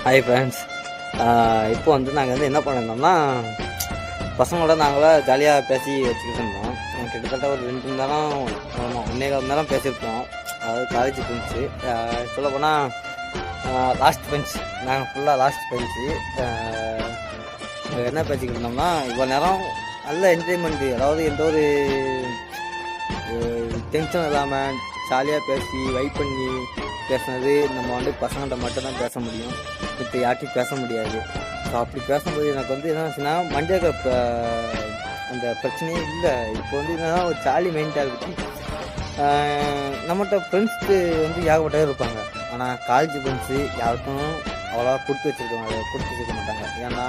Hi friends. இப்போ வந்து நாங்கள் வந்து என்ன பண்ணியிருந்தோம்னா, பசங்களோட நாங்களாம் ஜாலியாக பேசி வச்சுக்கிட்டு இருந்தோம். கிட்டத்தட்ட ஒரு 2 மணி நேரம், ஆமாம் 1.25 மணி நேரம் பேசியிருப்போம். அதாவது காலேஜ் பெஞ்சு சொல்லப்போனால் லாஸ்ட் பெஞ்ச், நாங்கள் ஃபுல்லாக லாஸ்ட் பெஞ்சு. என்ன பேசிக்கிட்டு இருந்தோம்னா, இவ்வளோ நேரம் நல்ல என்ஜாய்மெண்ட்டு, அதாவது எந்த ஒரு டென்ஷன் இல்லாமல் ஜாலியாக பேசி வைப் பண்ணி பேசுனது. நம்ம வந்து பசங்கள்கிட்ட மட்டும்தான் பேச முடியும், இப்போ யார்ட்டையும் பேச முடியாது. ஸோ அப்படி பேசும்போது எனக்கு வந்து என்ன ஆச்சுன்னா, மண்டேக்க அந்த பிரச்சனையே இல்லை. இப்போ வந்து என்னன்னா ஒரு ஜாலி மைண்டாக இருக்குது. நம்மகிட்ட ஃப்ரெண்ட்ஸு வந்து ஏகப்பட்டவே இருப்பாங்க. ஆனால் காலேஜ் ஃப்ரெண்ட்ஸு யாருக்கும் அவ்வளோவா கொடுத்து வச்சுருக்க மாட்டாங்க. ஏன்னா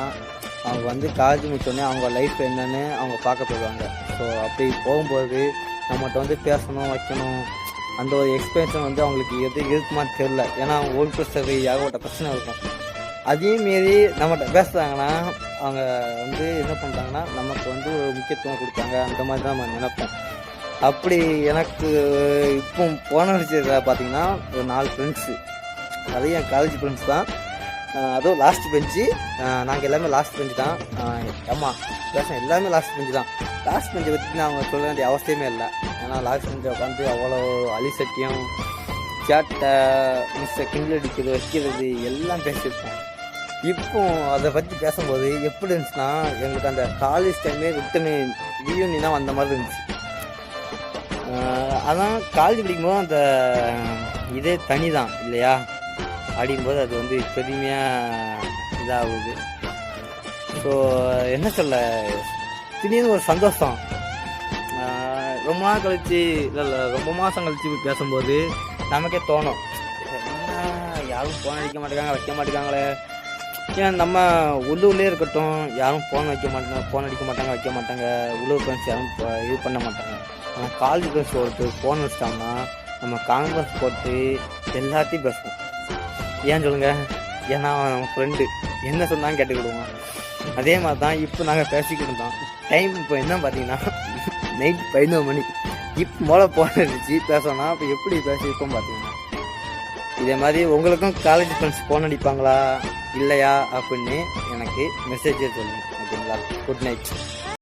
அவங்க வந்து காலேஜ் முடிச்சோடனே அவங்க லைஃப் என்னன்னு அவங்க பார்க்க போயிடுவாங்க. ஸோ அப்படி போகும்போது நம்மகிட்ட வந்து பேசணும் வைக்கணும் அந்த ஒரு எக்ஸ்பீரியன்ஸும் வந்து அவங்களுக்கு இருக்குமான்னு தெரில. ஏன்னா அவங்க ஓன் ப்ரெஷர் ஏகப்பட்ட பிரச்சனை இருக்கும். அதையும் மீறி நம்மகிட்ட பேசுகிறாங்கன்னா அவங்க வந்து என்ன பண்ணுறாங்கன்னா, நமக்கு வந்து ஒரு முக்கியத்துவம் கொடுத்தாங்க, அந்த மாதிரி தான் நம்ம நினைப்போம். அப்படி எனக்கு இப்போ போன விஷயத்தில் பார்த்தீங்கன்னா ஒரு 4 ஃப்ரெண்ட்ஸு, அதையும் என் காலேஜ் ஃப்ரெண்ட்ஸ் தான். அதுவும் லாஸ்ட் பெஞ்சு, நாங்கள் எல்லாமே லாஸ்ட் பெஞ்சு தான். ஆமாம் எல்லாமே லாஸ்ட் பெஞ்சு தான். லாஸ்ட் பெஞ்சை பற்றி நான் அவங்க சொல்ல வேண்டிய அவசியமே இல்லை. ஏன்னா லாஸ்ட் பெஞ்சை உட்காந்து அவ்வளோ அலிசட்டியம் சேட்டை மிஸ்ஸை கிண்டில் அடிக்கிறது வைக்கிறது எல்லாம் பேசியிருப்போம். இப்போ அதை பற்றி பேசும்போது எப்படி இருந்துச்சுன்னா, எங்களுக்கு அந்த காலேஜ் டைமே ரிட்டனு ரீயூனியனாக வந்த மாதிரி இருந்துச்சு. அதான் காலேஜ் படிக்கும்போது அந்த இதே தனி தான் இல்லையா, அப்படிங்கும்போது அது வந்து பெருமையாக இதாகுது. ஸோ என்ன சொல்ல, திடீர்னு ஒரு சந்தோஷம். ரொம்ப நாள் கழிச்சு ரொம்ப மாதம் கழிச்சு பேசும்போது நமக்கே தோணும், யாரும் ஃபோன் அடிக்க மாட்டேங்காங்க வைக்க மாட்டேங்காங்களே. ஏன் நம்ம உள்ளூர்லேயே இருக்கட்டும், யாரும் ஃபோன் அடிக்க மாட்டாங்க வைக்க மாட்டாங்க. உள்ளூர் ஃப்ரெண்ட்ஸ் யாரும் இது பண்ண மாட்டாங்க. ஆனால் காலேஜ் ஃப்ரெண்ட்ஸ் ஒருத்தர் ஃபோன் வச்சிட்டாங்கன்னா நம்ம கான்ஃபரன்ஸ் போட்டு எல்லாத்தையும் பேசுவோம். ஏன் சொல்லுங்கள், ஏன்னா நம்ம ஃப்ரெண்டு என்ன சொன்னாலும் கேட்டுக்கிடுவோம். அதே மாதிரி தான் இப்போ நாங்கள் பேசிக்கிட்டு இருந்தோம். டைம் இப்போ என்ன பார்த்தீங்கன்னா நைட் 11 மணி. இப்போ போல ஃபோன் அடிச்சு பேசணும்னா இப்போ எப்படி பேசியிருக்கோம் பார்த்தீங்கன்னா. இதே மாதிரி உங்களுக்கும் காலேஜ் ஃப்ரெண்ட்ஸ் ஃபோன் அடிப்பாங்களா இல்லையா அப்படின்னு எனக்கு மெசேஜே சொல்லுங்கள். ஓகேங்களா? Good night.